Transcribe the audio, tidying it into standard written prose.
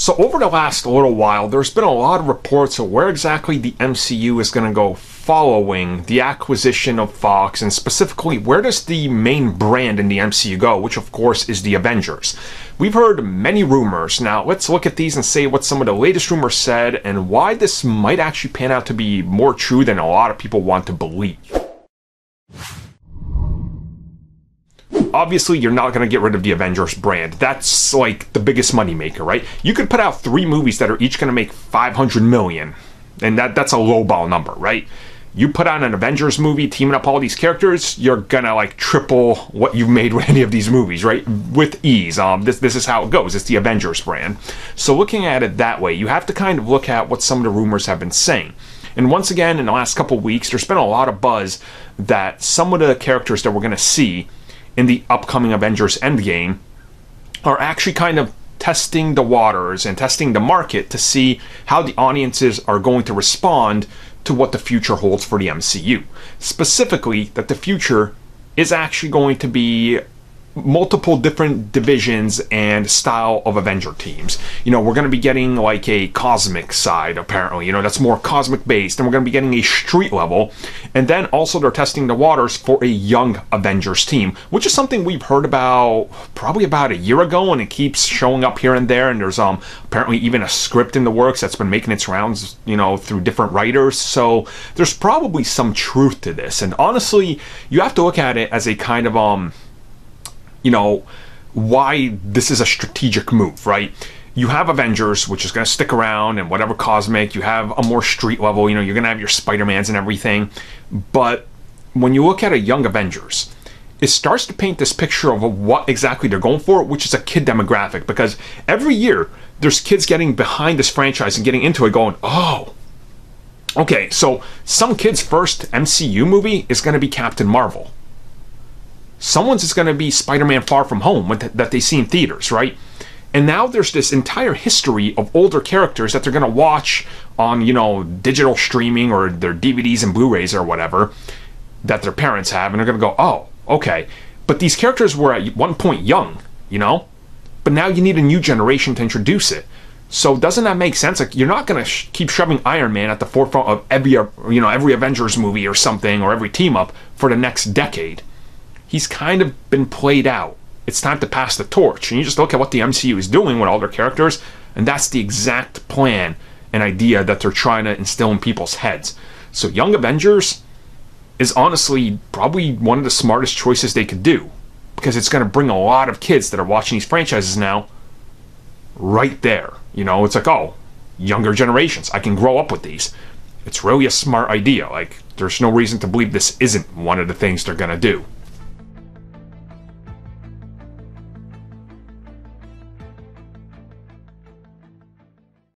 So over the last little while, there's been a lot of reports of where exactly the MCU is going to go following the acquisition of Fox, and specifically, where does the main brand in the MCU go, which of course is the Avengers. We've heard many rumors. Now, let's look at these and say what some of the latest rumors said, and why this might actually pan out to be more true than a lot of people want to believe. Obviously, you're not going to get rid of the Avengers brand. That's like the biggest moneymaker, right? You could put out 3 movies that are each going to make $500 million, and that's a lowball number, right? You put out an Avengers movie, teaming up all these characters, you're gonna like triple what you've made with any of these movies, right? With ease. This is how it goes. It's the Avengers brand. So looking at it that way, you have to kind of look at what some of the rumors have been saying. And once again, in the last couple of weeks, there's been a lot of buzz that some of the characters that we're gonna see in the upcoming Avengers Endgame are actually kind of testing the waters and testing the market to see how the audiences are going to respond to what the future holds for the MCU. Specifically, that the future is actually going to be multiple different divisions and style of Avenger teams. You know, we're going to be getting like a cosmic side, apparently, you know, that's more cosmic based, and we're going to be getting a street level, and then also they're testing the waters for a young Avengers team, which is something we've heard about probably about a year ago, and it keeps showing up here and there, and there's apparently even a script in the works that's been making its rounds, you know, through different writers, so there's probably some truth to this, and honestly, you have to look at it as a kind of you know, why this is a strategic move, right? You have Avengers, which is going to stick around, and whatever cosmic, you have a more street level, you know, you're going to have your Spider-Mans and everything. But when you look at a young Avengers, it starts to paint this picture of what exactly they're going for, which is a kid demographic. Because every year, there's kids getting behind this franchise and getting into it going, oh, okay, so some kid's first MCU movie is going to be Captain Marvel. Someone's is going to be Spider-Man Far From Home that they see in theaters, right? And now there's this entire history of older characters that they're going to watch on, you know, digital streaming or their DVDs and Blu-rays or whatever that their parents have, and they're going to go, oh, okay. But these characters were at one point young, you know? But now you need a new generation to introduce it. So doesn't that make sense? Like, you're not going to keep shoving Iron Man at the forefront of every Avengers movie or something, or every team-up for the next decade. He's kind of been played out. It's time to pass the torch. And you just look at what the MCU is doing with all their characters, and that's the exact plan and idea that they're trying to instill in people's heads. So Young Avengers is honestly probably one of the smartest choices they could do, because it's going to bring a lot of kids that are watching these franchises now right there. You know, it's like, oh, younger generations, I can grow up with these. It's really a smart idea. Like, there's no reason to believe this isn't one of the things they're going to do.